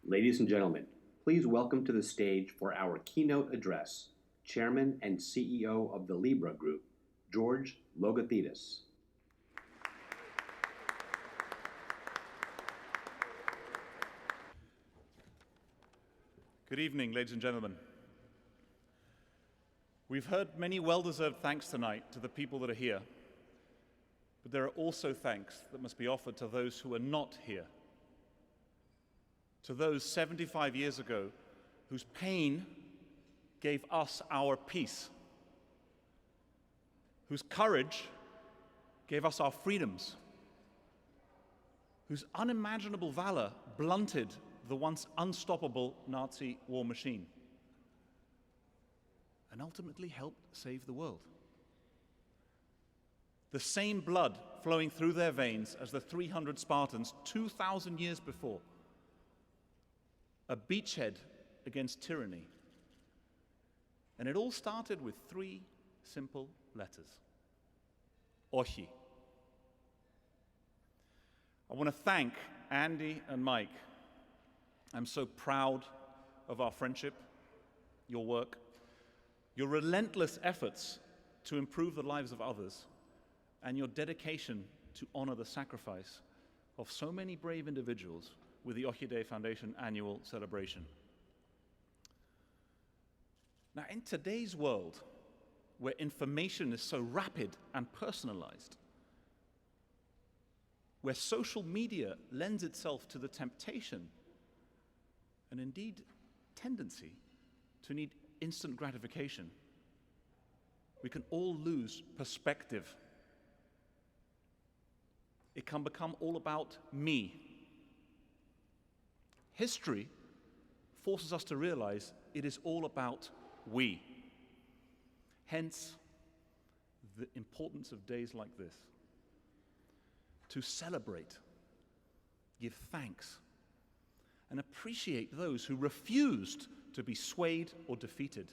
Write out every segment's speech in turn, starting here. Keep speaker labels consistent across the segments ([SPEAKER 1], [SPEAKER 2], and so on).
[SPEAKER 1] Ladies and gentlemen, please welcome to the stage for our keynote address, Chairman and CEO of the Libra Group, George Logothetis.
[SPEAKER 2] Good evening, ladies and gentlemen. We've heard many well-deserved thanks tonight to the people that are here, but there are also thanks that must be offered to those who are not here. To those 75 years ago whose pain gave us our peace, whose courage gave us our freedoms, whose unimaginable valor blunted the once unstoppable Nazi war machine, and ultimately helped save the world. The same blood flowing through their veins as the 300 Spartans 2,000 years before, a beachhead against tyranny. And it all started with 3 simple letters: Oxi. I want to thank Andy and Mike. I'm so proud of our friendship, your work, your relentless efforts to improve the lives of others, and your dedication to honor the sacrifice of so many brave individuals with the Oxi Day Foundation annual celebration. Now, in today's world, where information is so rapid and personalized, where social media lends itself to the temptation and indeed tendency to need instant gratification, we can all lose perspective. It can become all about me. History forces us to realize it is all about we. Hence, the importance of days like this. To celebrate, give thanks, and appreciate those who refused to be swayed or defeated.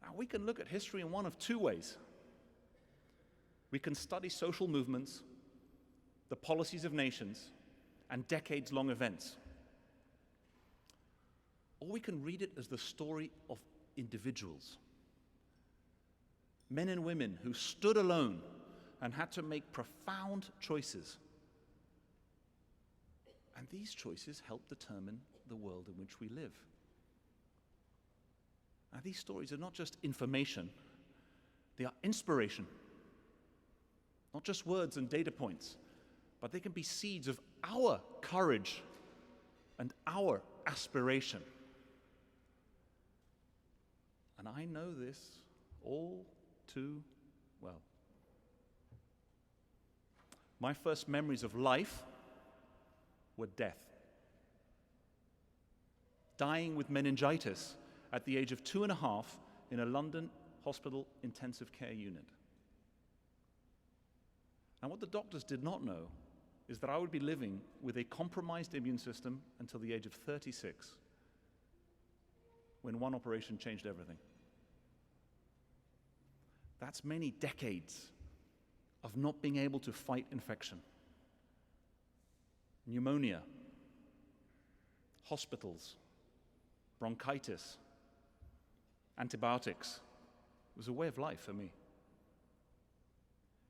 [SPEAKER 2] Now, we can look at history in one of 2 ways. We can study social movements, the policies of nations, and decades-long events. Or we can read it as the story of individuals. Men and women who stood alone and had to make profound choices. And these choices help determine the world in which we live. Now, these stories are not just information, they are inspiration. Not just words and data points, but they can be seeds of our courage and our aspiration. And I know this all too well. My first memories of life were death. Dying with meningitis at the age of 2.5 in a London hospital intensive care unit. And what the doctors did not know is that I would be living with a compromised immune system until the age of 36, when one operation changed everything. That's many decades of not being able to fight infection. Pneumonia, hospitals, bronchitis, antibiotics. It was a way of life for me.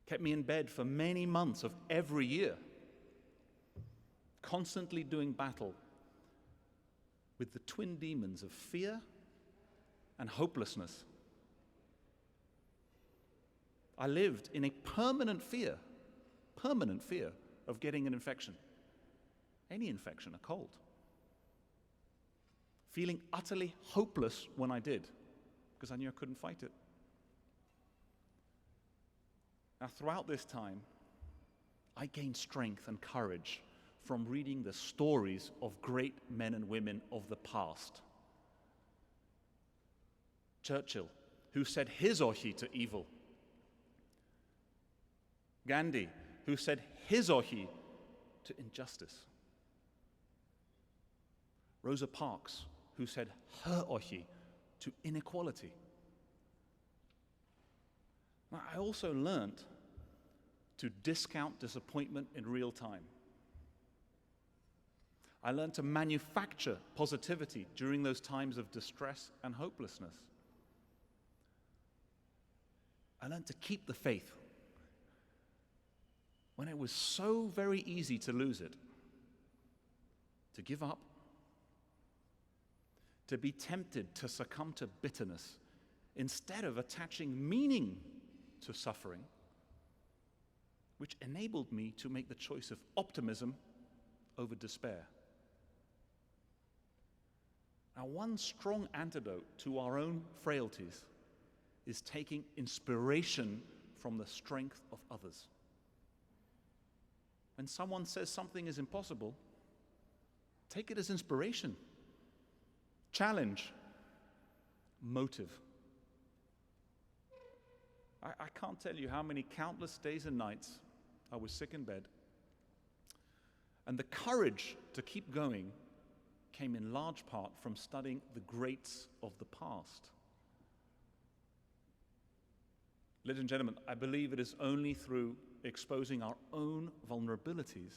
[SPEAKER 2] Kept me in bed for many months of every year, constantly doing battle with the twin demons of fear and hopelessness. I lived in a permanent fear of getting an infection, any infection, a cold. Feeling utterly hopeless when I did, because I knew I couldn't fight it. Now, throughout this time, I gained strength and courage from reading the stories of great men and women of the past. Churchill, who said his Oxi to evil. Gandhi, who said his Oxi to injustice. Rosa Parks, who said her Oxi to inequality. Now, I also learned to discount disappointment in real time. I learned to manufacture positivity during those times of distress and hopelessness. I learned to keep the faith when it was so very easy to lose it, to give up, to be tempted to succumb to bitterness instead of attaching meaning to suffering, which enabled me to make the choice of optimism over despair. Now, one strong antidote to our own frailties is taking inspiration from the strength of others. When someone says something is impossible, take it as inspiration, challenge, motive. I can't tell you how many countless days and nights I was sick in bed, and the courage to keep going came in large part from studying the greats of the past. Ladies and gentlemen, I believe it is only through exposing our own vulnerabilities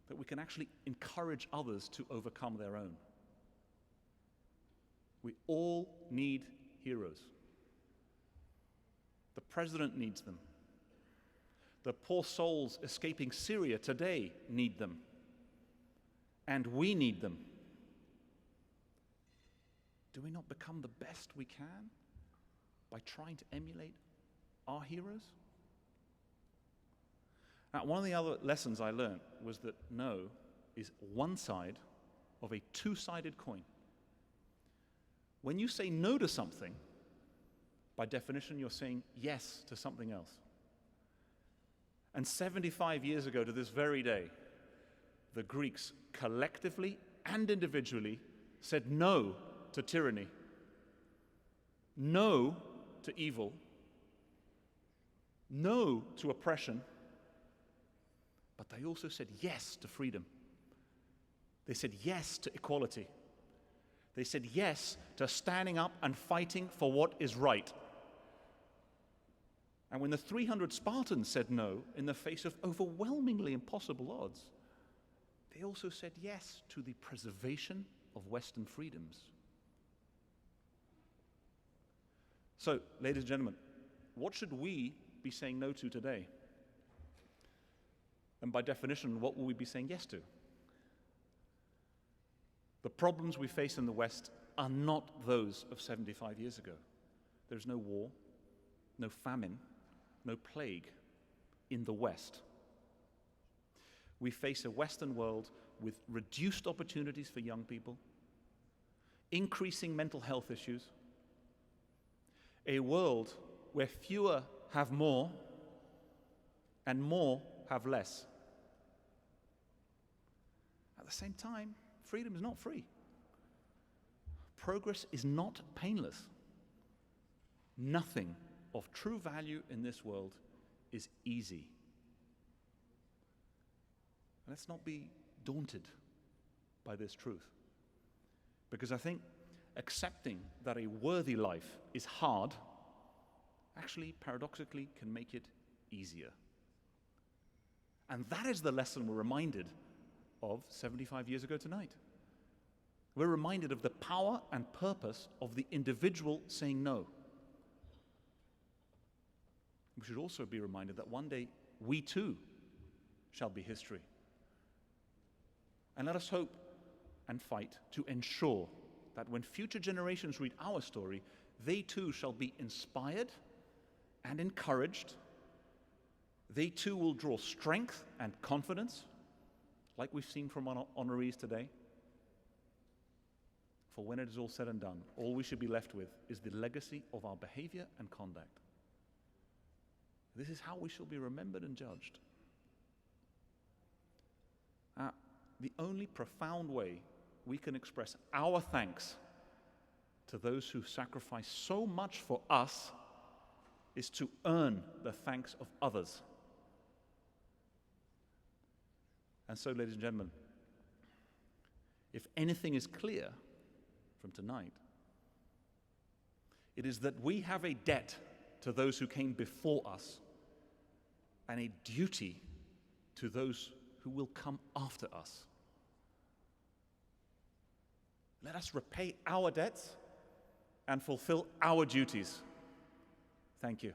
[SPEAKER 2] that we can actually encourage others to overcome their own. We all need heroes. The president needs them. The poor souls escaping Syria today need them. And we need them. Do we not become the best we can by trying to emulate our heroes? Now, one of the other lessons I learned was that no is one side of a two-sided coin. When you say no to something, by definition, you're saying yes to something else. And 75 years ago to this very day, the Greeks collectively and individually said no to tyranny, no to evil, no to oppression, but they also said yes to freedom. They said yes to equality. They said yes to standing up and fighting for what is right. And when the 300 Spartans said no in the face of overwhelmingly impossible odds, they also said yes to the preservation of Western freedoms. So, ladies and gentlemen, what should we be saying no to today? And by definition, what will we be saying yes to? The problems we face in the West are not those of 75 years ago. There's no war, no famine, no plague in the West. We face a Western world with reduced opportunities for young people, increasing mental health issues, a world where fewer have more and more have less. At the same time, freedom is not free. Progress is not painless. Nothing of true value in this world is easy. Let's not be daunted by this truth, because I think accepting that a worthy life is hard actually paradoxically can make it easier. And that is the lesson we're reminded of 75 years ago tonight. We're reminded of the power and purpose of the individual saying no. We should also be reminded that one day we too shall be history. And let us hope and fight to ensure that when future generations read our story, they too shall be inspired and encouraged. They too will draw strength and confidence, like we've seen from our honorees today. For when it is all said and done, all we should be left with is the legacy of our behavior and conduct. This is how we shall be remembered and judged. The only profound way we can express our thanks to those who sacrifice so much for us is to earn the thanks of others. And so, ladies and gentlemen, if anything is clear from tonight, it is that we have a debt to those who came before us and a duty to those who will come after us. Let us repay our debts and fulfill our duties. Thank you.